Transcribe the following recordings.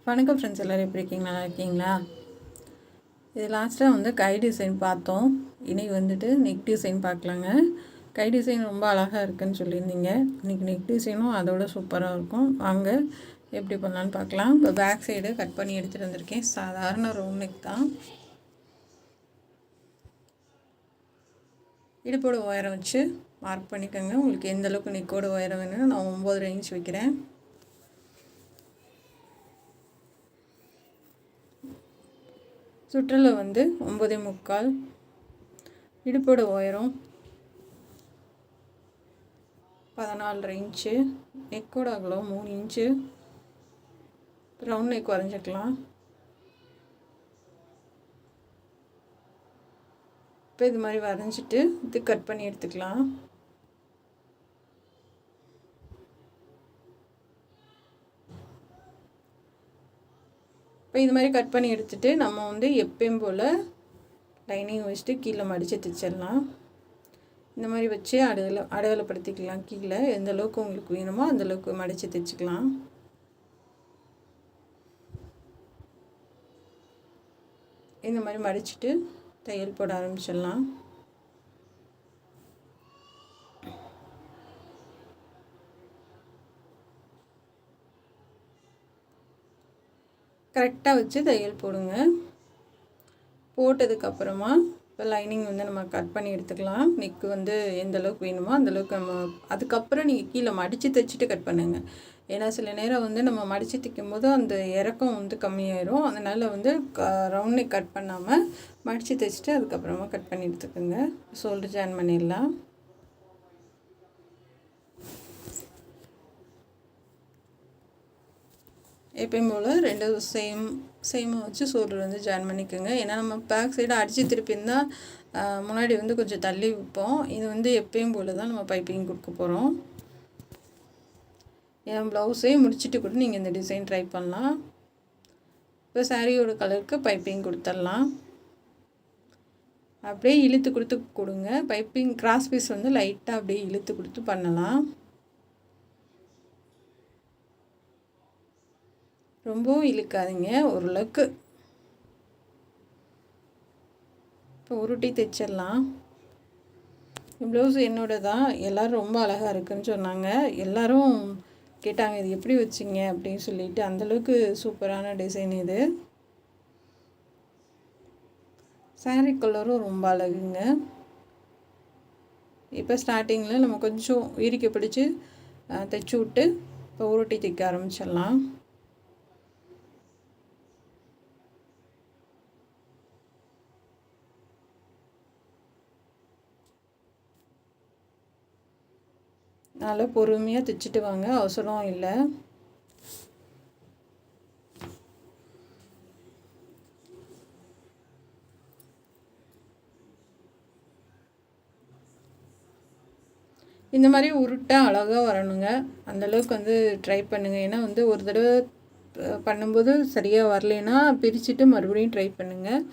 வணக்கம் ஃப்ரெண்ட்ஸ், எல்லோரும் எப்படி இருக்கீங்க? நல்லா இருக்கீங்களா? இது லாஸ்ட்டாக வந்து கை டிசைன் பார்த்தோம். இன்றைக்கி வந்துட்டு நெக் டிசைன் பார்க்கலாங்க. கை டிசைன் ரொம்ப அழகாக இருக்குதுன்னு சொல்லியிருந்தீங்க. இன்றைக்கி நெக் டிசைனும் அதோட சூப்பராக இருக்கும். வாங்க எப்படி பண்ணலான்னு பார்க்கலாம். இப்போ பேக் சைடு கட் பண்ணி எடுத்துகிட்டு வந்திருக்கேன். சாதாரண ரவுண்ட் நெக் தான். இடுப்போட உயரம் வச்சு மார்க் பண்ணிக்கோங்க. உங்களுக்கு எந்த அளவுக்கு நெக்கோட உயரம் வேணும்னு நான் 9 இன்ச் வைக்கிறேன். சுற்றளவு வந்து 9.25. இடுப்போட உயரம் 14.5 இன்ச்சு. நெக்கோட அகலம் 3 இன்ச்சு. Round neck வரைஞ்சிக்கலாம். இப்போ இது மாதிரி வரைஞ்சிட்டு இது கட் பண்ணி எடுத்துக்கலாம். இப்போ இது மாதிரி கட் பண்ணி எடுத்துகிட்டு நம்ம வந்து எப்பயும் போல் லைனிங் வச்சுட்டு கீழே மடித்து தைச்சிடலாம். இந்த மாதிரி வச்சு அடையாளப்படுத்திக்கலாம். கீழே எந்த அளவுக்கு உங்களுக்கு வேணுமோ அந்தளவுக்கு மடித்து தைச்சிக்கலாம். இந்த மாதிரி மடிச்சுட்டு தையல் போட ஆரம்பிச்சிடலாம். கரெக்டாக வச்சு தையல் போடுங்க. போட்டதுக்கப்புறமா இப்போ லைனிங் வந்து நம்ம கட் பண்ணி எடுத்துக்கலாம். நெக்கு வந்து எந்த அளவுக்கு வேணுமோ அந்தளவுக்கு நம்ம அதுக்கப்புறம் நீங்கள் கீழே மடித்து தைச்சிட்டு கட் பண்ணுங்கள். ஏன்னா சில நேரம் வந்து நம்ம மடித்து தைக்கும் போது அந்த இறக்கம் வந்து கம்மியாயிடும். அதனால் வந்து ரவுண்ட் நெக் கட் பண்ணாமல் மடித்து தைச்சிட்டு அதுக்கப்புறமா கட் பண்ணி எடுத்துக்கோங்க. ஷோல்டர் ஜாயின் பண்ணிடலாம். எப்பயும் போல் ரெண்டு சேமாக வச்சு ஷோல்டர் வந்து ஜாயின் பண்ணிக்கோங்க. ஏன்னா நம்ம பேக் சைடு அடித்து திருப்பியிருந்தால் முன்னாடி வந்து கொஞ்சம் தள்ளி வைப்போம். இது வந்து எப்பயும் போல் தான் நம்ம பைப்பிங் கொடுக்க போகிறோம். என் ப்ளவுஸே முடிச்சுட்டு கூட நீங்கள் இந்த டிசைன் ட்ரை பண்ணலாம். இப்போ சாரியோட கலருக்கு பைப்பிங் கொடுத்துடலாம். அப்படியே இழுத்து கொடுத்து கொடுங்க. பைப்பிங் கிராஸ் பீஸ் வந்து லைட்டாக அப்படியே இழுத்து கொடுத்து பண்ணலாம். ரொம்பவும் இழுக்காதீங்க, ஓரளவுக்கு. இப்போ உருட்டி தைச்சிடலாம். ப்ளவுஸ் என்னோட தான். எல்லோரும் ரொம்ப அழகாக இருக்குதுன்னு சொன்னாங்க. எல்லோரும் கேட்டாங்க இது எப்படி வச்சிங்க அப்படின்னு சொல்லிட்டு. அந்தளவுக்கு சூப்பரான டிசைன் இது. சாரீ கலரும் ரொம்ப அழகுங்க. இப்போ ஸ்டார்டிங்கில் நம்ம கொஞ்சம் இறுக்கி பிடிச்சி தைச்சி விட்டு இப்போ உருட்டி தைக்க ஆரம்பிச்சிடலாம். நல்லா பொறுமையாக தைச்சிட்டு வாங்க, அவசரம் இல்லை. இந்த மாதிரி உருட்டை அழகாக வரணுங்க. அந்தளவுக்கு வந்து ட்ரை பண்ணுங்கள். ஏன்னா வந்து ஒரு தடவை பண்ணும்போது சரியாக வரலைன்னா பிரிச்சுட்டு மறுபடியும் ட்ரை பண்ணுங்கள்.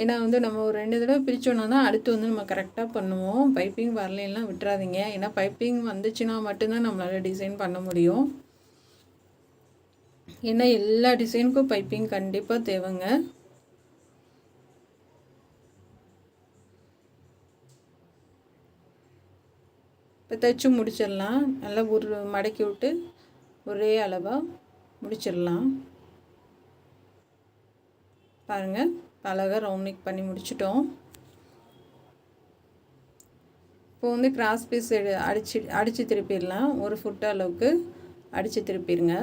ஏன்னா வந்து நம்ம ஒரு 2 தடவை பிரித்தோன்னா தான் அடுத்து வந்து நம்ம கரெக்டாக பண்ணுவோம். பைப்பிங் வரலைன்னா விட்டுறாதீங்க. ஏன்னா பைப்பிங் வந்துச்சுன்னா மட்டும்தான் நம்மளால் டிசைன் பண்ண முடியும். ஏன்னா எல்லா டிசைனுக்கும் பைப்பிங் கண்டிப்பாக தேவைங்க. இப்போ தைச்சி முடிச்சிடலாம். நல்லா ஒரு மடக்கி விட்டு ஒரே அளவாக முடிச்சிடலாம். பாருங்கள், அழகாக ரவுண்ட் நெக் பண்ணி முடிச்சிட்டோம். இப்போ வந்து கிராஸ் பீஸ் அடித்து திருப்பிடலாம். 1 ஃபுட் அளவுக்கு அடித்து திருப்பிடுங்க.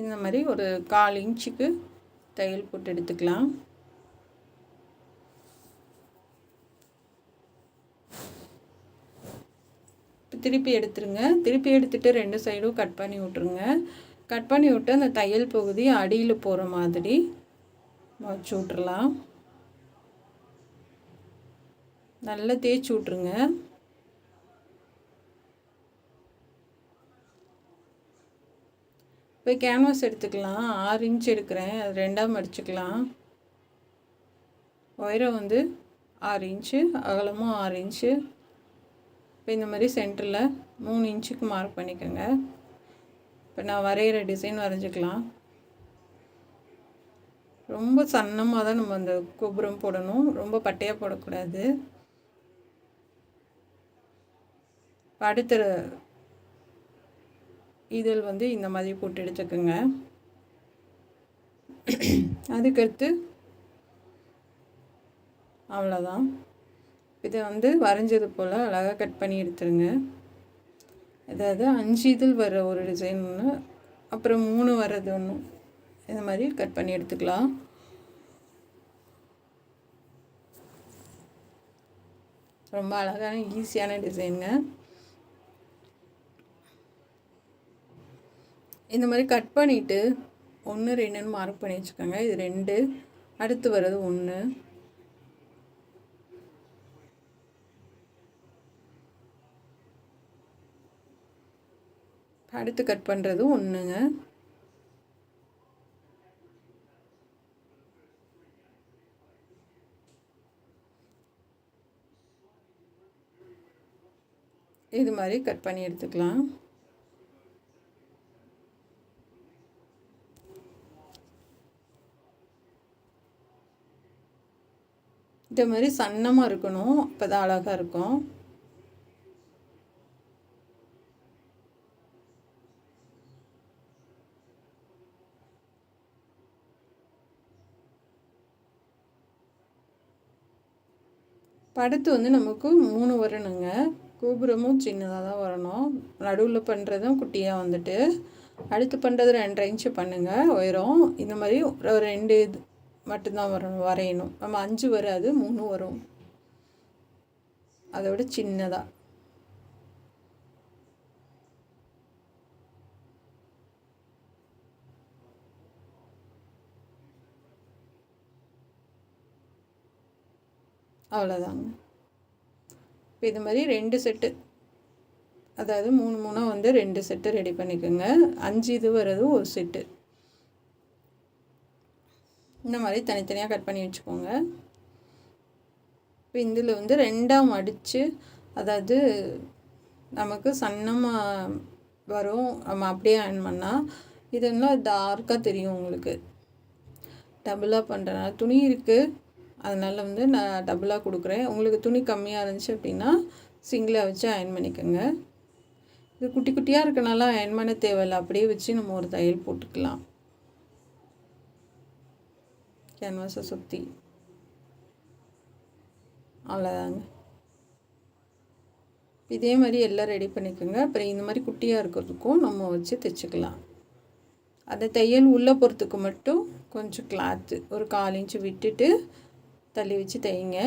இந்த மாதிரி ஒரு 1/4 இன்ச்சுக்கு தையல் போட்டு எடுத்துக்கலாம். திருப்பி எடுத்துருங்க. திருப்பி எடுத்துகிட்டு 2 சைடும் கட் பண்ணி விட்ருங்க. கட் பண்ணி விட்டு அந்த தையல் பகுதி அடியில் போகிற மாதிரி வச்சு விட்றலாம். நல்லா தேய்ச்சி விட்ருங்க. இப்போ கேன்வாஸ் எடுத்துக்கலாம். 6 இன்ச் எடுக்கிறேன், அது 2ஆக மடிச்சுக்கலாம். உயரம் வந்து 6 இன்ச்சு, அகலமும் 6 இன்ச்சு. இப்போ இந்த மாதிரி சென்டரில் 3 இன்ச்சுக்கு மார்க் பண்ணிக்கோங்க. இப்போ நான் வரைகிற டிசைன் வரைஞ்சிக்கலாம். ரொம்ப சன்னமாக தான் நம்ம அந்த கோபுரம் போடணும், ரொம்ப பட்டையாக போடக்கூடாது. அடுத்த இதழ் வந்து இந்த மாதிரி போட்டு எடுத்துக்கோங்க. அதுக்கடுத்து அவ்வளோதான். இதை வந்து வரைஞ்சது போல் அழகாக கட் பண்ணி எடுத்துருங்க. அதாவது 5 இதழ் வர ஒரு டிசைன் ஒன்று, அப்புறம் 3 வர்றது ஒன்று, இந்த மாதிரி கட் பண்ணி எடுத்துக்கலாம். ரொம்ப அழகான ஈஸியான டிசைனுங்க. இந்த மாதிரி கட் பண்ணிவிட்டு 1 2ன்னு மார்க் பண்ணி வச்சுக்கோங்க. இது 2, அடுத்து வர்றது 1, அடுத்து கட் பண்ணுறது 1ங்க. இது மாதிரி கட் பண்ணி எடுத்துக்கலாம். இந்த மாதிரி சன்னமாக இருக்கணும், அப்போ தான் அழகாக இருக்கும். அடுத்து வந்து நமக்கு 3 வரணுங்க. கோபுரமும் சின்னதாக தான் வரணும். நடுவில் பண்ணுறதும் குட்டியாக வந்துட்டு, அடுத்து பண்ணுறது 2.5 இன்ச்சு பண்ணுங்கள் உயரம். இந்த மாதிரி ஒரு 2 இது மட்டும்தான் வரையணும். நம்ம 5 வராது, 3 வரும், அதோட சின்னதாக. அவ்வளோதாங்க. இப்போ இது மாதிரி 2 செட்டு, அதாவது 3 3 வந்து 2 செட்டு ரெடி பண்ணிக்கோங்க. 5 இது வர்றது ஒரு செட்டு. இந்த மாதிரி தனித்தனியாக கட் பண்ணி வச்சுக்கோங்க. இப்போ இதில் வந்து 2ஆக மடித்து, அதாவது நமக்கு சன்னமாக வரும், நம்ம அப்படியே அயர்ன் பண்ணால் இதெல்லாம் டார்க்காக தெரியும் உங்களுக்கு. டபுளாக பண்ணுறனால துணி இருக்குது, அதனால் வந்து நான் டபுளாக கொடுக்குறேன். உங்களுக்கு துணி கம்மியாக இருந்துச்சு அப்படின்னா சிங்கிளாக வச்சு அயர்ன் பண்ணிக்கோங்க. இது குட்டி குட்டியாக இருக்கனால அயர்ன் பண்ண தேவையில்லை, அப்படியே வச்சு நம்ம ஒரு தையல் போட்டுக்கலாம் கேன்வாஸை சுற்றி. அவ்வளோதாங்க. இதே மாதிரி எல்லாம் ரெடி பண்ணிக்கோங்க. அப்புறம் இந்த மாதிரி குட்டியாக இருக்கிறதுக்கும் நம்ம வச்சு தைச்சிக்கலாம். அந்த தையல் உள்ளே போகிறதுக்கு மட்டும் கொஞ்சம் கிளாத்து ஒரு 1/4 இன்ச்சு விட்டுட்டு தள்ளி வச்சு தைங்க.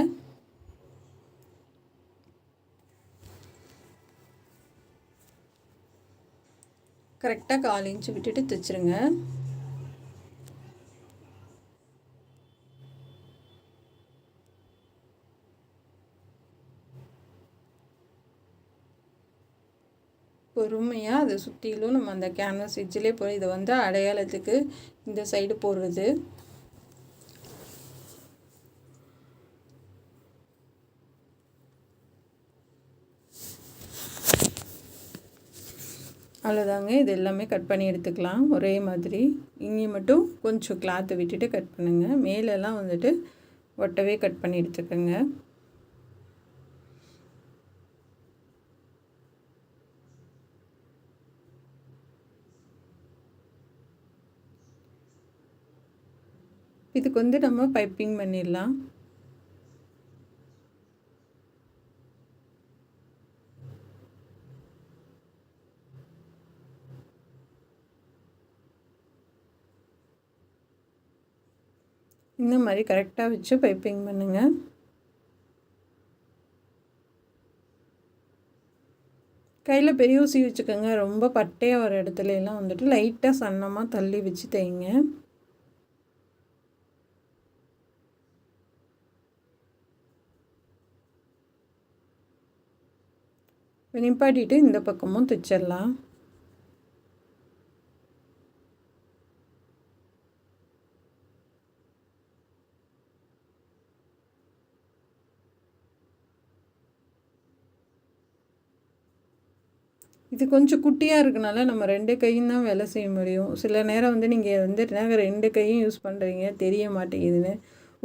கரெக்டாக 1/4 இன்ச்சு விட்டுட்டு தைச்சிருங்க. பொறுமையாக அதை சுற்றிலும் நம்ம அந்த கேன்வாஸ் எட்ஜிலே போய் இதை வந்து அடையாளத்துக்கு இந்த சைடு போடுறது. அவ்வளோதாங்க. இது எல்லாமே கட் பண்ணி எடுத்துக்கலாம் ஒரே மாதிரி. இங்கே மட்டும் கொஞ்சம் கிளாத்தை விட்டுட்டு கட் பண்ணுங்கள். மேலெல்லாம் வந்துட்டு ஒட்டவே கட் பண்ணி எடுத்துக்கோங்க. இதுக்கு வந்து நம்ம பைப்பிங் பண்ணிடலாம். இந்த மாதிரி கரெக்டாக வச்சு பைப்பிங் பண்ணுங்கள். கையில் பெரிய ஊசி வச்சுக்கோங்க. ரொம்ப பட்டையாக வர இடத்துல எல்லாம் வந்துட்டு லைட்டாக சன்னமாக தள்ளி வச்சு தைங்க. நிப்பாட்டிட்டு இந்த பக்கமும் தைச்சிடலாம். இது கொஞ்சம் குட்டியாக இருக்கனால நம்ம 2 கையும் தான் வேலை செய்ய முடியும். சில நேரம் வந்து நீங்கள் வந்து 2 கையும் யூஸ் பண்ணுறீங்க தெரிய மாட்டேங்குதுன்னு.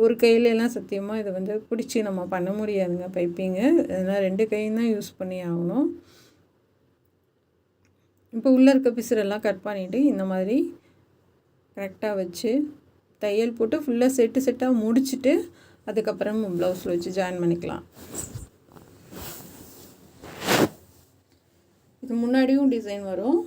ஒரு கையிலலாம் சத்தியமாக இதை வந்து பிடிச்சி நம்ம பண்ண முடியாதுங்க பைப்பிங்கு. அதனால் 2 கையும் தான் யூஸ் பண்ணி ஆகணும். இப்போ உள்ளே இருக்க பிசுரெல்லாம் கட் பண்ணிவிட்டு இந்த மாதிரி கரெக்டாக வச்சு தையல் போட்டு ஃபுல்லாக செட்டாக முடிச்சுட்டு அதுக்கப்புறம் ப்ளவுஸில் வச்சு ஜாயின் பண்ணிக்கலாம். இது முன்னாடியும் டிசைன் வரும்.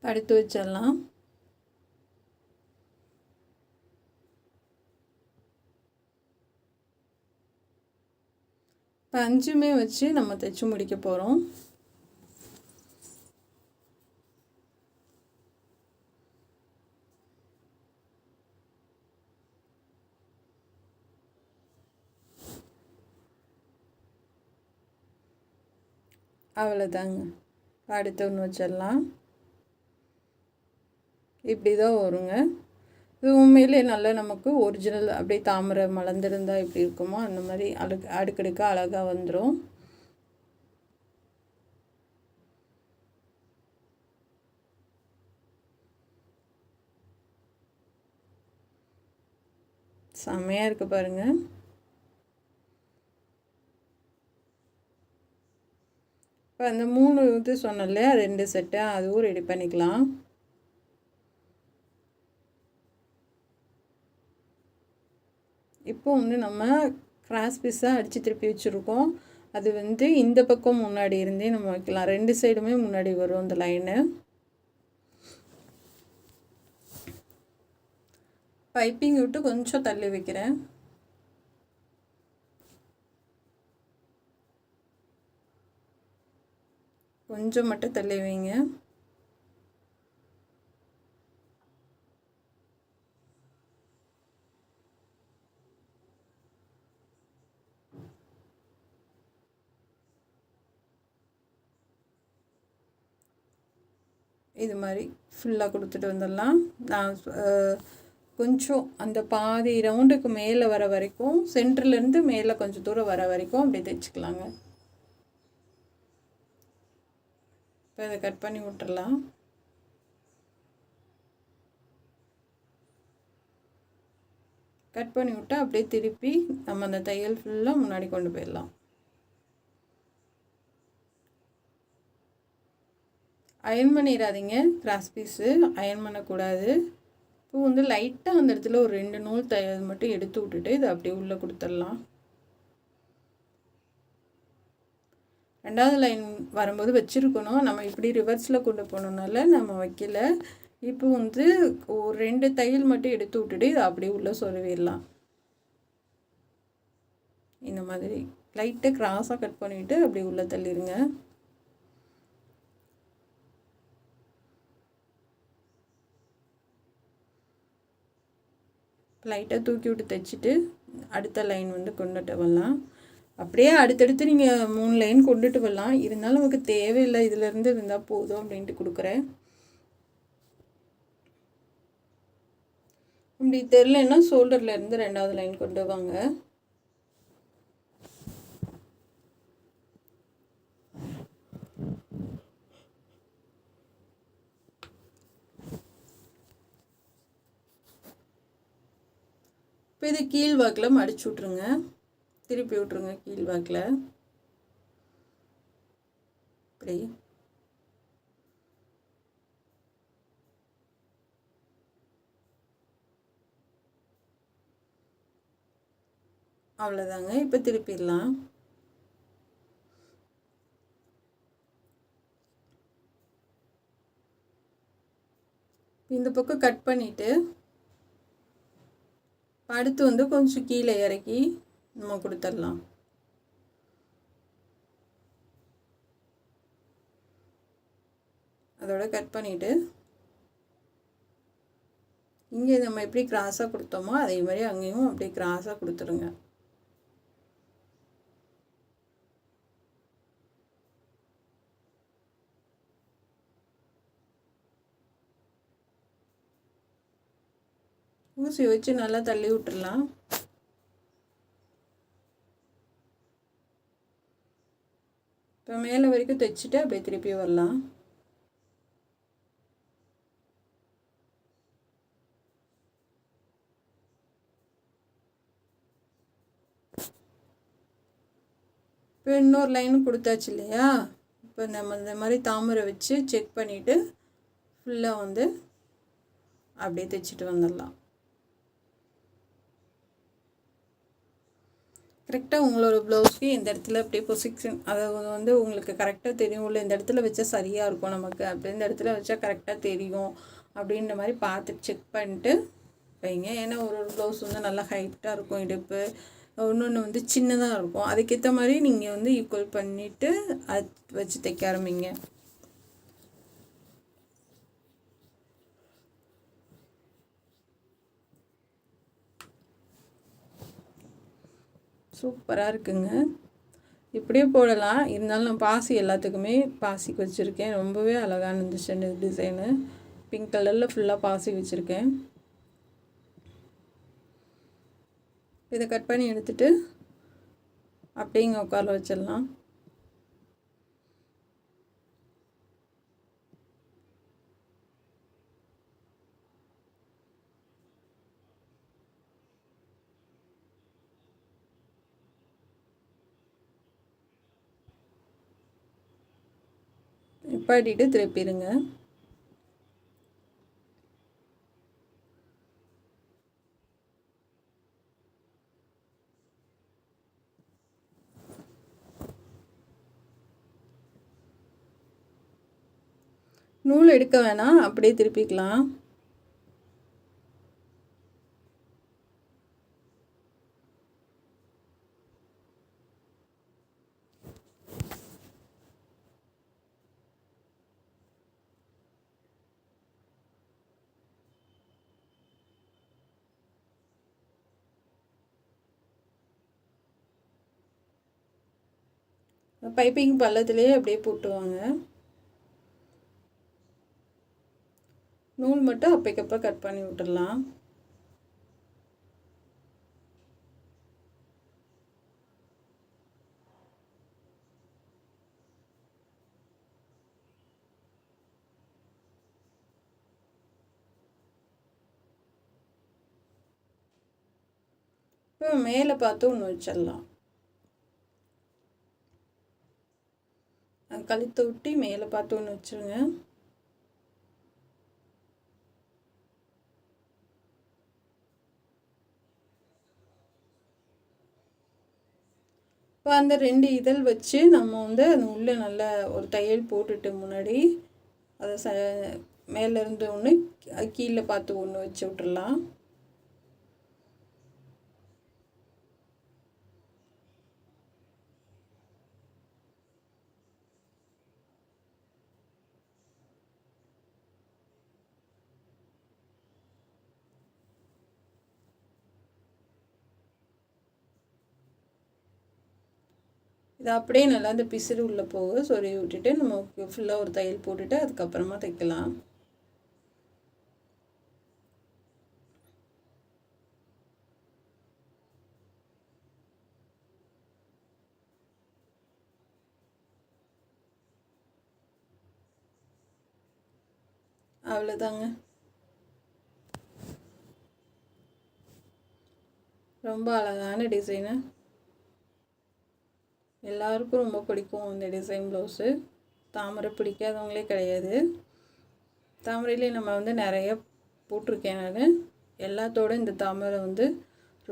அடுத்து வச்சிடலாம். இப்போ 5மே வச்சு நம்ம தைச்சு முடிக்க போகிறோம். அவ்வளோதாங்க. அடுத்து ஒன்று வச்சிடலாம். இப்படி தான் வருங்க. இது உண்மையிலே நல்லா நமக்கு ஒரிஜினல் அப்படியே தாமரை மலர்ந்துருந்தால் எப்படி இருக்குமோ அந்த மாதிரி அடுக்கடுக்காக அழகாக வந்துடும். செம்மையாக இருக்குது பாருங்கள். இப்போ அந்த 3 இது சொன்னல 2 செட்டு அதுவும் ரெடி பண்ணிக்கலாம். இப்போ வந்து நம்ம கிராஸ் பீஸாக அடித்து திருப்பி வச்சுருக்கோம். அது வந்து இந்த பக்கம் முன்னாடி இருந்தே நம்ம வைக்கலாம். 2 சைடுமே முன்னாடி வரும் இந்த லைனு. பைப்பிங் விட்டு கொஞ்சம் தள்ளி வைக்கிறேன். கொஞ்சம் மட்டும் தள்ளி வைங்க. இது மாதிரி ஃபுல்லாக கொடுத்துட்டு வந்துடலாம். நான் கொஞ்சம் அந்த பாதி ரவுண்டுக்கு மேலே வர வரைக்கும் சென்டர்லேருந்து மேலே கொஞ்சம் தூரம் வர வரைக்கும் அப்படி தைச்சிக்கலாங்க. இப்போ இதை கட் பண்ணி விட்டுறலாம். கட் பண்ணி விட்டு அப்படியே திருப்பி நம்ம அந்த தையல் ஃபுல்லாக முன்னாடி கொண்டு போயிடலாம். அயர்ன் பண்ணிடாதீங்க. கிராஸ் பீஸு அயர்ன் பண்ணக்கூடாது. இப்போ வந்து லைட்டாக அந்த இடத்துல ஒரு 2 நூல் தையல் மட்டும் எடுத்து விட்டுட்டு இதை அப்படியே உள்ளே கொடுத்துடலாம். 2வது லைன் வரும்போது வச்சுருக்கணும். நம்ம இப்படி ரிவர்ஸில் கொண்டு போனோம்னால நம்ம வைக்கல. இப்போ வந்து ஒரு 2 தையல் மட்டும் எடுத்து விட்டுட்டு இதை அப்படியே உள்ளே சொருவிடலாம். இந்த மாதிரி லைட்டாக கிராஸாக கட் பண்ணிவிட்டு அப்படியே உள்ளே தள்ளிடுங்க. லைட்டாக தூக்கி விட்டு தைச்சிட்டு அடுத்த லைன் வந்து கொண்டுட்டு வரலாம். அப்படியே அடுத்தடுத்து நீங்கள் 3 லைன் கொண்டுட்டு வரலாம். இருந்தாலும் நமக்கு தேவையில்லை, இதிலேருந்து இருந்தால் போதும் அப்படின்ட்டு கொடுக்குறேன். இப்படி தெரிலன்னா ஷோல்டர்லேருந்து 2வது லைன் கொண்டு வாங்க. இப்போ இது கீழ் வாக்கில் மடிச்சு விட்ருங்க. திருப்பி விட்ருங்க கீழ் வாக்கில். இப்படி அவ்வளோதாங்க. இப்போ திருப்பிடலாம். இந்த பக்கம் கட் பண்ணிவிட்டு அடுத்து வந்து கொஞ்சம் கீழே இறக்கி நம்ம கொடுத்துடலாம். அதோட கட் பண்ணிவிட்டு இங்கே நம்ம எப்படி கிராஸாக கொடுத்தோமோ அதே மாதிரி அங்கேயும் அப்படியே கிராஸாக கொடுத்துருங்க. ஊசி வச்சு நல்லா தள்ளி விட்டுடலாம். இப்போ மேலே வரைக்கும் தைச்சிட்டு அப்படியே திருப்பி வரலாம். இப்போ இன்னொரு லைன் கொடுத்தாச்சு இல்லையா? இப்போ நம்ம இந்த மாதிரி தாமரை வச்சு செக் பண்ணிவிட்டு ஃபுல்லாக வந்து அப்படியே தைச்சிட்டு வந்துடலாம். கரெக்டாக உங்களோட ப்ளவுஸ்க்கு இந்த இடத்துல அப்படியே பொசிஷன் அதை வந்து உங்களுக்கு கரெக்டாக தெரியும். உள்ள இந்த இடத்துல வச்சா சரியாக இருக்கும் நமக்கு, அப்படி இந்த இடத்துல வச்சா கரெக்டாக தெரியும் அப்படின்ற மாதிரி பார்த்து செக் பண்ணிட்டு வைங்க. ஏன்னா ஒரு ப்ளவுஸ் வந்து நல்லா ஹைட்டாக இருக்கும் இடுப்பு, இன்னொன்று வந்து சின்னதாக இருக்கும். அதுக்கேற்ற மாதிரி நீங்கள் வந்து ஈக்குவல் பண்ணிவிட்டு அது வச்சு தைக்க ஆரம்பிங்க. சூப்பராக இருக்குங்க. இப்படியே போடலாம். இருந்தாலும் நான் பாசி எல்லாத்துக்குமே பாசிக்கு வச்சுருக்கேன். ரொம்பவே அழகான இருந்துச்சு இந்த டிசைனு. பிங்க் கலரில் ஃபுல்லாக பாசி வச்சுருக்கேன். இதை கட் பண்ணி எடுத்துகிட்டு அப்படியே இங்கே உட்கார வச்சிடலாம். நிப்பாட்டிட்டு திருப்பிடுங்க. நூல் எடுக்க வேணாம், அப்படியே திருப்பிக்கலாம். பைப்பிங் பள்ளத்துலேயே அப்படியே போட்டுவாங்க. நூல் மட்டும் அப்பைக்கப்போ கட் பண்ணி விட்டுடலாம். இப்போ மேலே பார்த்து ஒன்று வச்சிடலாம். கழுத்தை ஒட்டி மேலே பார்த்து ஒன்று வச்சுருங்க. இப்போ அந்த 2 இதழ் வச்சு நம்ம வந்து அது உள்ளே நல்ல ஒரு தையல் போட்டுட்டு முன்னாடி அதை மேலேருந்து ஒன்று கீழே பார்த்து ஒன்று வச்சு விட்டுடலாம். இது அப்படியே நல்லா இந்த பிசிறு உள்ளே போக சொருவி விட்டுட்டு நம்ம ஃபுல்லாக ஒரு தையல் போட்டுட்டு அதுக்கப்புறமா தைக்கலாம். அவ்வளோதாங்க. ரொம்ப அழகான டிசைனு. எல்லாருக்கும் ரொம்ப பிடிக்கும் இந்த டிசைன் ப்ளவுஸு. தாமரை பிடிக்காதவங்களே கிடையாது. தாமரையிலே நம்ம வந்து நிறைய போட்டிருக்கேன் நான். எல்லாத்தோட இந்த தாமரை வந்து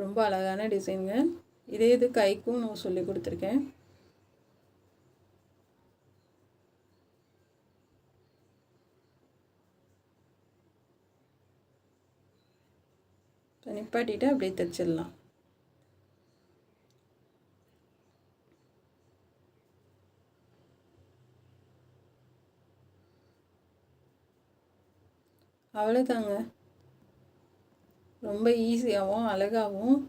ரொம்ப அழகான டிசைனுங்க. இதே இது கைக்கும் நான் சொல்லி கொடுத்துருக்கேன். நிப்பாட்டிட்டு அப்படியே தைச்சிடலாம். அவ்வளோதாங்க. ரொம்ப ஈஸியாகவும் அழகாகவும்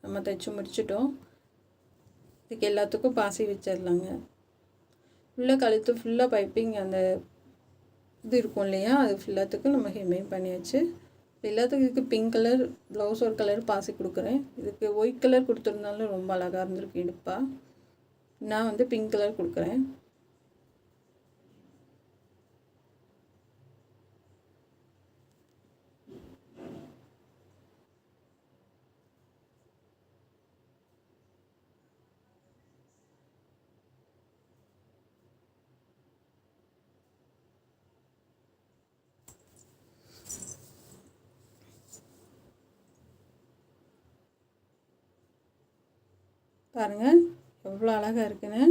நம்ம தைச்சி முடிச்சிட்டோம். இதுக்கு எல்லாத்துக்கும் பாசி வச்சிடலாங்க. ஃபுல்லாக கழுத்து ஃபுல்லாக பைப்பிங் அந்த இது இருக்கும் இல்லையா, அது ஃபுல்லாத்துக்கும் நம்ம ஹெம்மிங் பண்ணியாச்சு. எல்லாத்துக்கும் இதுக்கு பிங்க் கலர் ப்ளவுஸ் ஒரு கலர் பாசி கொடுக்குறேன். இதுக்கு ஒயிட் கலர் கொடுத்துருந்தாலும் ரொம்ப அழகாக இருந்திருக்கு இடுப்பா. நான் வந்து பிங்க் கலர் கொடுக்குறேன். பாருங்கள் எவ்வளோ அழகாக இருக்குன்னு.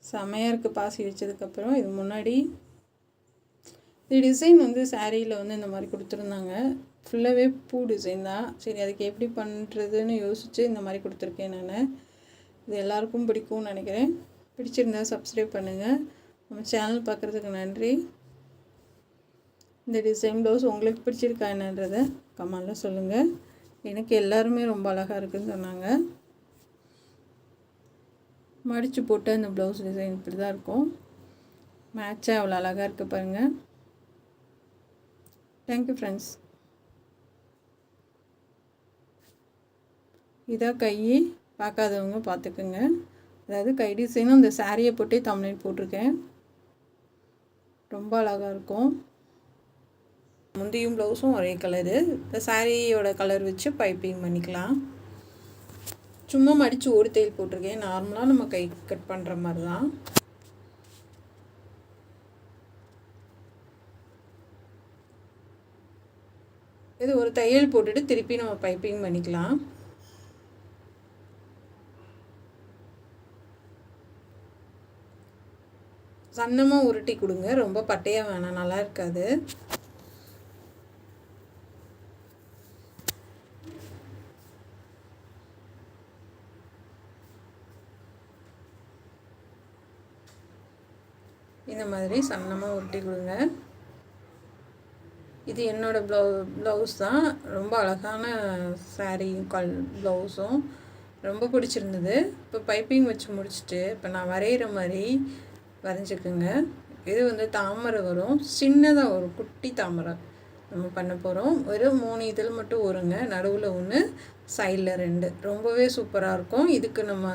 செமையாக இருக்குது பாசி வச்சதுக்கப்புறம். இது முன்னாடி இது டிசைன் வந்து சாரியில் வந்து இந்த மாதிரி கொடுத்துருந்தாங்க. ஃபுல்லாகவே பூ டிசைன் தான். சரி அதுக்கு எப்படி பண்ணுறதுன்னு யோசித்து இந்த மாதிரி கொடுத்துருக்கேன் நான். இது எல்லாருக்கும் பிடிக்கும்னு நினைக்கிறேன். பிடிச்சிருந்தா சப்ஸ்கிரைப் பண்ணுங்கள். நம்ம சேனல் பார்க்குறதுக்கு நன்றி. இந்த டிசைன் ப்ளவுஸ் உங்களுக்கு பிடிச்சிருக்கா என்னன்றதை கமெண்டில் சொல்லுங்கள். எனக்கு எல்லாருமே ரொம்ப அழகாக இருக்குதுன்னு சொன்னாங்க. மடித்து போட்டு அந்த ப்ளவுஸ் டிசைன் இப்படி தான் இருக்கும். மேட்சாக அவ்வளோ அழகாக இருக்குது பாருங்கள். Thank you friends. இதான் கை, பார்க்காதவங்க பார்த்துக்குங்க. அதாவது கை டிசைனும் இந்த சாரியை போட்டே தம்ப்நெயில் போட்டிருக்கேன். ரொம்ப அழகாக இருக்கும். முந்தியும் ப்ளவுஸும் ஒரே கலரு. இந்த சாரியோட கலர் வச்சு பைப்பிங் பண்ணிக்கலாம். சும்மா மடித்து ஒரு தையல் போட்டிருக்கேன். நார்மலாக நம்ம கை கட் பண்ணுற மாதிரி தான். இது ஒரு தையல் போட்டுட்டு திருப்பி நம்ம பைப்பிங் பண்ணிக்கலாம். சன்னமாக உருட்டி கொடுங்க, ரொம்ப பட்டையாக வேணாம், நல்லா இருக்காது. இந்த மாதிரி சன்னமாக உருட்டி கொடுங்க. இது என்னோடய ப்ளவுஸ் தான். ரொம்ப அழகான சாரீ ப்ளவுஸும் ரொம்ப பிடிச்சிருந்தது. இப்போ பைப்பிங் வச்சு முடிச்சுட்டு இப்போ நான் வரைகிற மாதிரி வரைஞ்சிக்குங்க. இது வந்து தாமரை வரும், சின்னதாக ஒரு குட்டி தாமரை நம்ம பண்ண போகிறோம். ஒரு 3 இதழ் மட்டும் வருங்க, நடுவில் 1, சைடில் 2. ரொம்பவே சூப்பராக இருக்கும். இதுக்கு நம்ம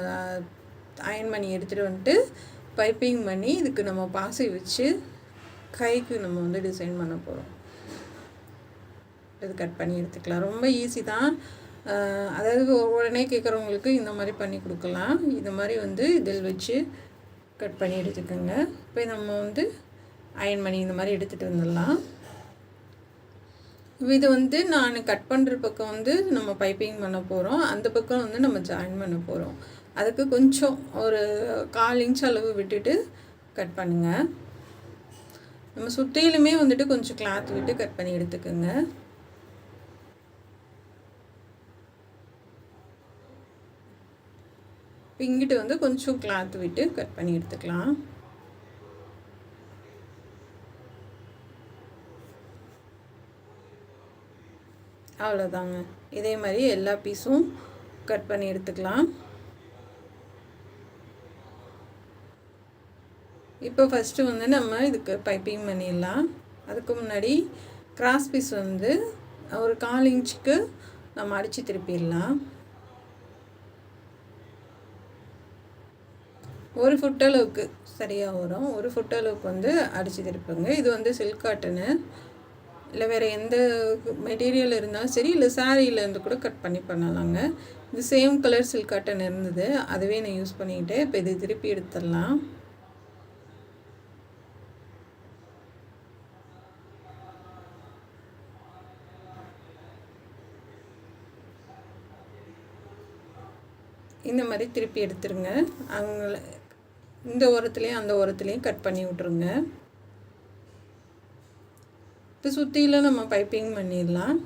அயன் பண்ணி எடுத்துகிட்டு வந்துட்டு பைப்பிங் பண்ணி இதுக்கு நம்ம பாசி வச்சு கைக்கு நம்ம வந்து டிசைன் பண்ண போகிறோம். இது கட் பண்ணி எடுத்துக்கலாம். ரொம்ப ஈஸி தான். அதாவது உடனே கேட்குறவங்களுக்கு இந்த மாதிரி பண்ணி கொடுக்கலாம். இந்த மாதிரி வந்து இதில் வச்சு கட் பண்ணி எடுத்துக்கோங்க. இப்போ நம்ம வந்து அயன் பண்ணி இந்த மாதிரி எடுத்துகிட்டு வந்துடலாம். இது வந்து நான் கட் பண்ணுற பக்கம் வந்து நம்ம பைப்பிங் பண்ண போகிறோம். அந்த பக்கம் வந்து நம்ம ஜாயின் பண்ண போகிறோம். அதுக்கு கொஞ்சம் ஒரு 1/4 இன்ச் அளவு விட்டுட்டு கட் பண்ணுங்கள். நம்ம சுற்றிலுமே வந்துட்டு கொஞ்சம் கிளாத் விட்டு கட் பண்ணி எடுத்துக்கோங்க. இங்கிட்டு வந்து கொஞ்சம் கிளாத் விட்டு கட் பண்ணி எடுத்துக்கலாம். அவ்வளோதாங்க. இதே மாதிரி எல்லா பீஸும் கட் பண்ணி எடுத்துக்கலாம். இப்போ ஃபஸ்ட்டு வந்து நம்ம இதுக்கு பைப்பிங் பண்ணிடலாம். அதுக்கு முன்னாடி கிராஸ் பீஸ் வந்து ஒரு 1/4 இன்ச்சுக்கு நம்ம அடித்து திருப்பிடலாம். 1 ஃபுட் அளவுக்கு சரியாக வரும். 1 ஃபுட் அளவுக்கு வந்து அடித்து திருப்புங்க. இது வந்து சில்க் காட்டனு, இல்லை வேறு எந்த மெட்டீரியல் இருந்தாலும் சரி, இல்லை சாரியிலேருந்து கூட கட் பண்ணி பண்ணலாங்க. இது சேம் கலர் சில்க் காட்டன் இருந்தது, அதுவே நான் யூஸ் பண்ணிக்கிட்டேன். இப்போ இது திருப்பி எடுத்துடலாம். இந்த மாதிரி திருப்பி எடுத்துருங்க. அவங்கள இந்த ஓரத்துலேயும் அந்த ஓரத்துலேயும் கட் பண்ணி விட்ருங்க. இப்போ சுற்றிலும் நம்ம பைப்பிங் பண்ணிடலாம்.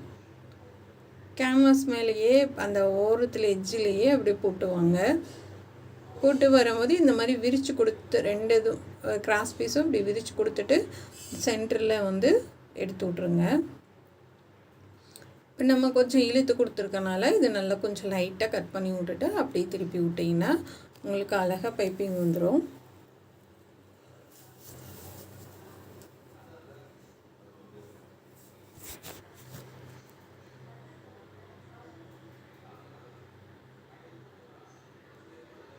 கேன்வாஸ் மேலேயே அந்த ஓரத்தில் எட்ஜிலேயே அப்படியே போட்டுவாங்க. போட்டு வரும்போது இந்த மாதிரி விரித்து கொடுத்து 2 இதுவும் கிராஸ் பீஸும் இப்படி விரித்து கொடுத்துட்டு சென்டரில் வந்து எடுத்து விட்ருங்க. இப்போ நம்ம கொஞ்சம் இழுத்து கொடுத்துருக்கனால இது நல்லா கொஞ்சம் லைட்டாக கட் பண்ணி விட்டுட்டு அப்படியே திருப்பி விட்டிங்கன்னா உங்களுக்கு அழகாக பைப்பிங் வந்துடும்.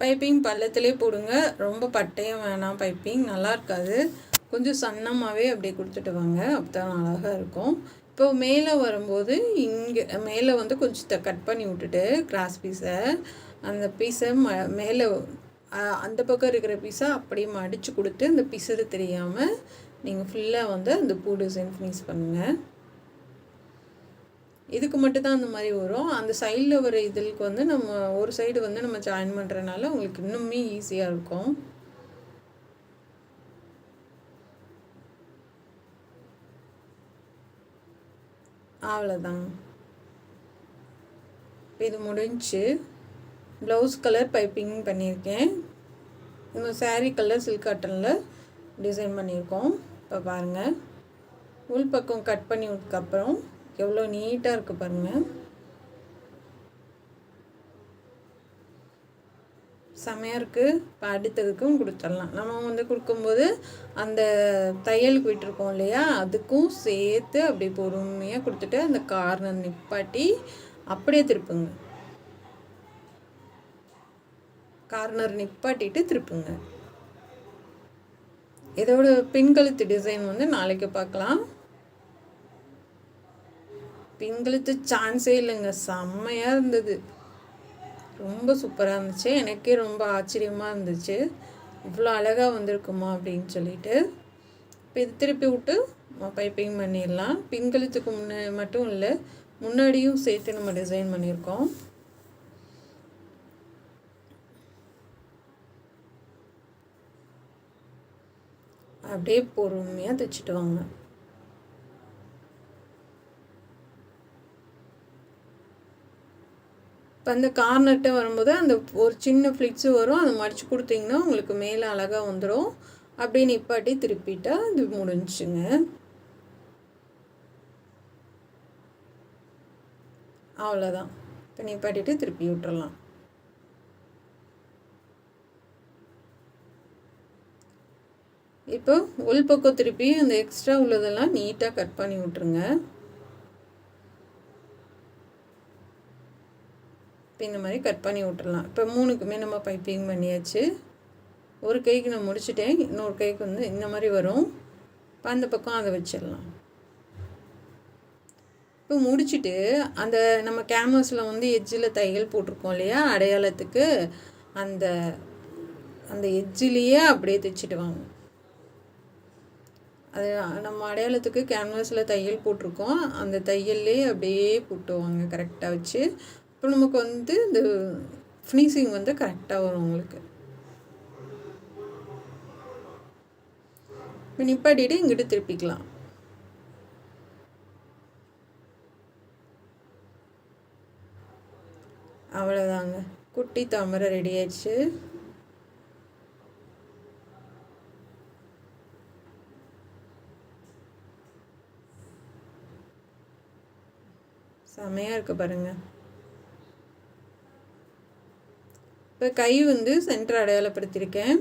பைப்பிங் பள்ளத்திலே போடுங்க, ரொம்ப பட்டையும் வேணாம். பைப்பிங் நல்லா இருக்காது, கொஞ்சம் சன்னமாகவே அப்படியே கொடுத்துட்டு வாங்க, அப்போ தான் அழகாக இருக்கும். இப்போ மேலே வரும்போது இங்கே மேலே வந்து கொஞ்சம் கட் பண்ணி விட்டுட்டு கிராஸ் பீஸை, அந்த பீஸை மேலே அந்த பக்கம் இருக்கிற பீஸை அப்படியே மடித்து கொடுத்து அந்த பிசுறு தெரியாமல் நீங்கள் ஃபுல்லாக வந்து அந்த பூ டிசைன் ஃபினிஷ் பண்ணுங்கள். இதுக்கு மட்டும்தான் அந்த மாதிரி வரும். அந்த சைடில் வர இதழுக்கு வந்து நம்ம ஒரு சைடு வந்து நம்ம ஜாயின் பண்ணுறதுனால உங்களுக்கு இன்னுமே ஈஸியாக இருக்கும். அவ்வளோதான், இது முடிஞ்சு. ப்ளவுஸ் கலர் பைப்பிங் பண்ணியிருக்கேன், இந்த சாரீ கலர் சில்க் காட்டனில் டிசைன் பண்ணியிருக்கோம். இப்போ பாருங்கள், உள் பக்கம் கட் பண்ணி விட்டதுக்கப்புறம் எவ்வளோ நீட்டாக இருக்குது பாருங்கள், செமையாக இருக்குது. இப்போ அடுத்ததுக்கும் கொடுத்துடலாம். நம்ம வந்து கொடுக்கும்போது அந்த தையலுக்கு விட்டுருக்கோம் இல்லையா, அதுக்கும் சேர்த்து அப்படி பொறுமையாக கொடுத்துட்டு அந்த கார்னர் நிப்பாட்டி அப்படியே திருப்புங்க. கார்னர் நிப்பாட்டிட்டு திருப்புங்க. இதோட பின்கழுத்து டிசைன் வந்து நாளைக்கு பார்க்கலாம். பின்கழுத்து சான்ஸே இல்லைங்க, செம்மையாக இருந்தது, ரொம்ப சூப்பராக இருந்துச்சு. எனக்கே ரொம்ப ஆச்சரியமாக இருந்துச்சு, இவ்வளோ அழகாக வந்திருக்குமா அப்படின்னு சொல்லிட்டு. இப்போ இது திருப்பி விட்டு பைப்பிங் பண்ணிடலாம். பின்கழுத்துக்கு மட்டும் இல்லை, முன்னாடியும் சேர்த்து நம்ம டிசைன் பண்ணியிருக்கோம். அப்படியே பொறுமையாக தைச்சிட்டு வாங்க. இப்போ அந்த கார்னர்கிட்ட வரும்போது அந்த ஒரு சின்ன ஃப்ளிட்ஸு வரும், அதை மடித்து கொடுத்தீங்கன்னா உங்களுக்கு மேலே அழகாக வந்துடும். அப்படியே நிப்பாட்டி திருப்பிட்டா அது முடிஞ்சுங்க. அவ்வளோதான், இப்போ நிப்பாட்டிட்டு திருப்பி விட்டுறலாம். இப்போ உள் பக்கம் திருப்பி அந்த எக்ஸ்ட்ரா உள்ளதெல்லாம் நீட்டாக கட் பண்ணி விட்டுருங்க. இப்போ இந்த மாதிரி கட் பண்ணி விட்டுறலாம். இப்போ 3க்குமே நம்ம பைப்பிங் பண்ணியாச்சு. ஒரு கைக்கு நான் முடிச்சுட்டேன், இன்னொரு கைக்கு வந்து இந்த மாதிரி வரும். இப்போ அந்த பக்கம் அதை வச்சிடலாம். இப்போ முடிச்சுட்டு அந்த நம்ம கேன்வாஸில் வந்து எட்ஜில் தையல் போட்டிருக்கோம் இல்லையா அடையாளத்துக்கு, அந்த அந்த எட்ஜிலேயே அப்படியே தைச்சிட்டு வாங்க. அது நம்ம அடையாளத்துக்கு கேன்வாஸில் தையல் போட்டிருக்கோம், அந்த தையல்லே அப்படியே போட்டுவாங்க கரெக்டாக வச்சு. இப்போ நமக்கு வந்து இந்த ஃபினிஷிங் வந்து கரெக்டாக வரும் உங்களுக்கு. இப்போ நிப்பாட்டிட்டு இங்கிட்டு திருப்பிக்கலாம். அவ்வளோதாங்க, குட்டி தாமரை ரெடி ஆயிடுச்சு. செமையாக இருக்குது பாருங்கள். இப்போ கை வந்து சென்டர் அடையாளப்படுத்தியிருக்கேன்.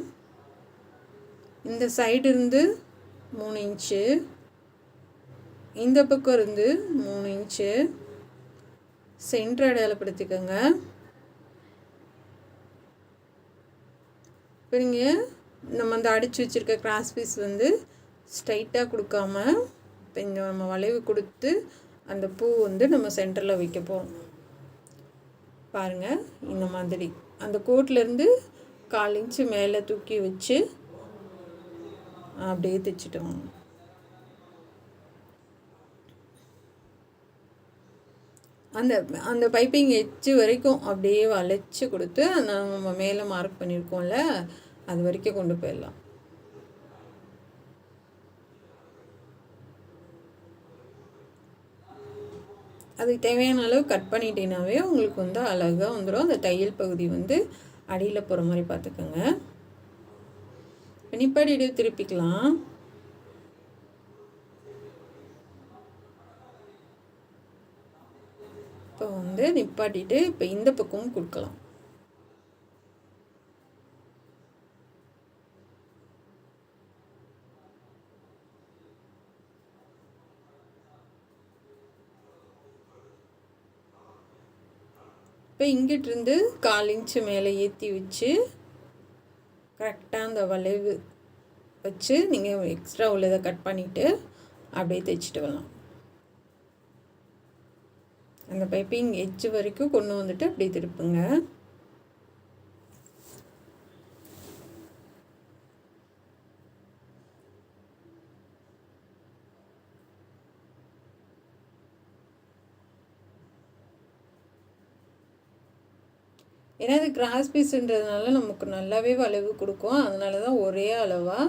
இந்த சைடு இருந்து 3 இன்ச்சு, இந்த பக்கம் இருந்து 3 இன்ச்சு சென்டர் அடையாளப்படுத்திக்கோங்க. இப்போ நீங்கள் நம்ம அந்த அடித்து வச்சுருக்க கிராஸ் பீஸ் வந்து ஸ்ட்ரைட்டாக கொடுக்காம இப்போ இந்த நம்ம வளைவு கொடுத்து அந்த பூ வந்து நம்ம சென்டரில் வைக்க போகிறோம். பாருங்கள், இந்த மாதிரி அந்த கோட்லேருந்து 1/4 இன்ச்சு மேலே தூக்கி வச்சு அப்படியே தைச்சிட்டோம். அந்த அந்த பைப்பிங் எட்ஜு வரைக்கும் அப்படியே வளைச்சி கொடுத்து நம்ம மேலே மார்க் பண்ணியிருக்கோம்ல, அது வரைக்கும் கொண்டு போயிடலாம். அதுக்கு தேவையான அளவு கட் பண்ணிட்டீங்கன்னாவே உங்களுக்கு வந்து அழகாக வந்துடும். அந்த தையல் பகுதி வந்து அடியில் போகிற மாதிரி பார்த்துக்கோங்க. நிப்பாட்டிட்டு திருப்பிக்கலாம். இப்போ வந்து நிப்பாட்டிட்டு இப்போ இந்த பக்கமும் கொடுக்கலாம். இப்போ இங்கிட்டிருந்து 1/4 இன்ச்சு மேலே ஏற்றி வச்சு கரெக்டாக அந்த வளைவு வச்சு நீங்கள் எக்ஸ்ட்ரா உள்ளதை கட் பண்ணிவிட்டு அப்படியே தைச்சிட்டு வரலாம். அந்த பைப்பிங் எட்ஜ் வரைக்கும் கொண்டு வந்துட்டு அப்படியே திருப்புங்க. ஏன்னா இது கிராஸ் பீஸுன்றதுனால நமக்கு நல்லாவே வளைவு கொடுக்கும். அதனால தான் ஒரே அளவாக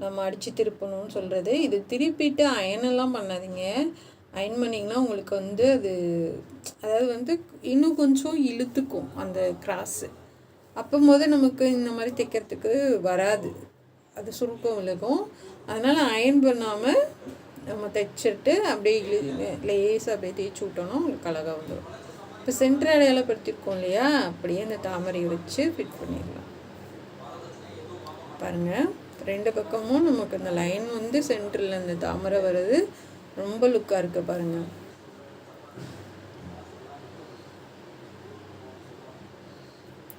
நம்ம அடித்து திருப்பணும்னு சொல்கிறது. இது திருப்பிட்டு அயனெல்லாம் பண்ணாதீங்க. அயன் பண்ணிங்கன்னா உங்களுக்கு வந்து அது அதாவது இன்னும் கொஞ்சம் இழுத்துக்கும் அந்த கிராஸு. அப்போது நமக்கு இந்த மாதிரி தைக்கிறதுக்கு வராது, அது சுருக்கம் விழுகும். அதனால் அயன் பண்ணாமல் நம்ம தைச்சிட்டு அப்படியே லேசாக அப்படியே தேய்ச்சி விட்டோன்னா உங்களுக்கு அழகாக வந்துடும். இப்போ சென்டர் அடையாளப்படுத்திருக்கோம் இல்லையா, அப்படியே அந்த தாமரையை வச்சு ஃபிட் பண்ணிடலாம். பாருங்கள், 2 பக்கமும் நமக்கு இந்த லைன் சென்டரில் அந்த தாமரை வருது. ரொம்ப லுக்காக இருக்குது பாருங்கள்.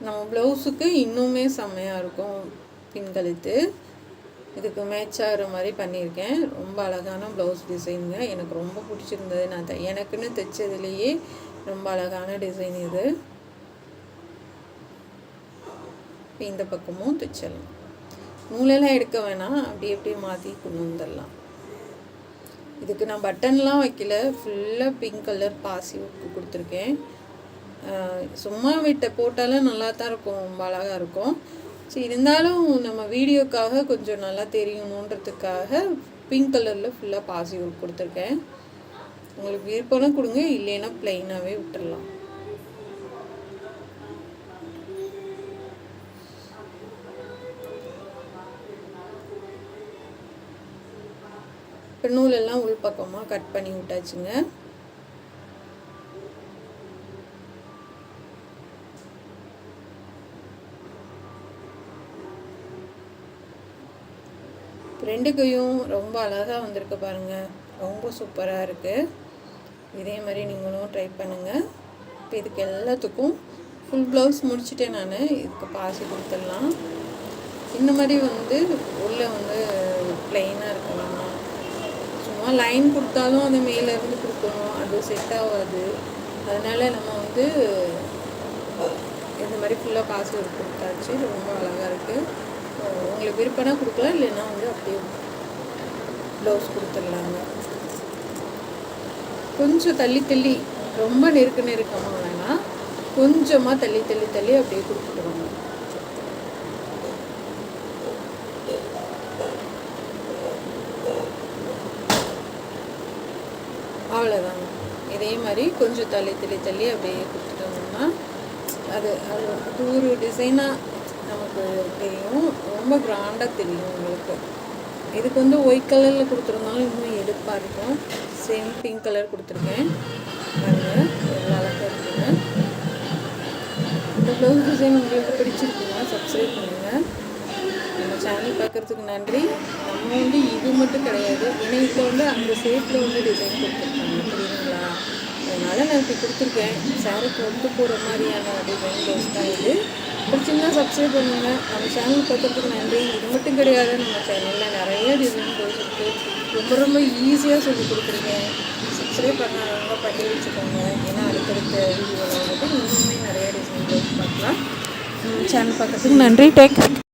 நம்ம ப்ளவுஸுக்கு இன்னுமே செம்மையாக இருக்கும். பின் கழுத்து இதுக்கு மேட்ச் ஆகிற மாதிரி பண்ணியிருக்கேன். ரொம்ப அழகான ப்ளவுஸ் டிசைனுங்க. எனக்கு ரொம்ப பிடிச்சிருந்தது. நான் எனக்குன்னு தைச்சதுலேயே ரொம்ப அழகான டிசைன் இது. இந்த பக்கமும் தைச்சிடலாம். நூலெல்லாம் எடுக்க வேணாம், அப்படியே மாற்றி கொண்டு வந்துடலாம். இதுக்கு நான் பட்டன்லாம் வைக்கல, ஃபுல்லாக பிங்க் கலர் பாசி ஒர்க்கு கொடுத்துருக்கேன். சும்மா போட்டாலும் நல்லா தான் இருக்கும், ரொம்ப அழகாக இருக்கும். சரி, இருந்தாலும் நம்ம வீடியோக்காக கொஞ்சம் நல்லா தெரியணுன்றதுக்காக பிங்க் கலரில் ஃபுல்லாக பாசி ஒர்க் கொடுத்துருக்கேன். உங்களுக்கு விருப்பம்னா கொடுங்க, இல்லைன்னா பிளெயினாகவே விட்டுடலாம். இப்போ நூலெல்லாம் உள் பக்கமாக கட் பண்ணி விட்டாச்சுங்க. ரெண்டு கையும் ரொம்ப அழகாக வந்திருக்கு பாருங்கள், ரொம்ப சூப்பராக இருக்குது. இதே மாதிரி நீங்களும் ட்ரை பண்ணுங்கள். இப்போ இதுக்கு எல்லாத்துக்கும் ஃபுல் ப்ளவுஸ் முடிச்சுட்டேன் நான். இதுக்கு பாசி கொடுத்துடலாம். இந்த மாதிரி உள்ளே ப்ளெயினாக இருக்கலாம். சும்மா லைன் கொடுத்தாலும் அது மேலேருந்து கொடுக்கணும், அது செட் ஆகாது. அதனால் நம்ம இந்த மாதிரி ஃபுல்லாக பாசி கொடுத்தாச்சு. ரொம்ப அழகாக இருக்குது. உங்களுக்கு விருப்பம்னா கொடுக்கலாம், இல்லைன்னா அப்படியே ப்ளவுஸ் கொடுத்துடலாங்க. கொஞ்சம் தள்ளி ரொம்ப நெருக்கமாக வேணாம், கொஞ்சமாக தள்ளி அப்படியே கொடுத்துடுவாங்க. அவ்வளோதாங்க. இதே மாதிரி கொஞ்சம் தள்ளி அப்படியே கொடுத்துட்டோம்னா அது ஒரு டிசைனாக நமக்கு தெரியும், ரொம்ப கிராண்டாக தெரியும் உங்களுக்கு. இதுக்கு ஒயிட் கலரில் கொடுத்துருந்தாலும் இன்னும் எடுப்பாக இருக்கும். சேம் பிங்க் கலர் கொடுத்துருக்கேன் பாருங்கள், எவ்வளோ அழகாக இருக்குங்க. இந்த ப்ளவுஸ் டிசைன் உங்களுக்கு பிடிச்சிருக்குங்க, சப்ஸ்கிரைப் பண்ணுங்கள். நம்ம சேனல் பார்க்குறதுக்கு நன்றி. நம்ம இது மட்டும் கிடையாது, ஏன்னா இப்போ அந்த ஷேப்பில் டிசைன் கொடுத்துருக்காங்க, புரியுதுங்களா? அதனால் நான் இப்படி கொடுத்துருக்கேன். சாருக்கு போகிற மாதிரியான டிசைன் ப்ளவுஸ் தான் இது. பிடிச்சிங்கன்னா சப்ஸ்கிரைப் பண்ணுங்கள். நம்ம சேனல் பார்க்குறதுக்கு நன்றி. இது மட்டும் கிடையாது, நம்ம சேனலில் நிறைய டிசைன் ப்ளவுஸ் இருக்குது, ரொம்ப ஈஸியாக சொல்லி கொடுத்துருக்கேன். சப்ஸ்கிரைப் பண்ணாதவங்க பண்ணி வச்சுக்கோங்க, ஏன்னா அடுத்தடுத்த வீடியோவில் இன்னுமே நிறைய டிசைன் ப்ளவுஸ் பார்க்கலாம். சேனல் பார்க்குறதுக்கு நன்றி. டேக்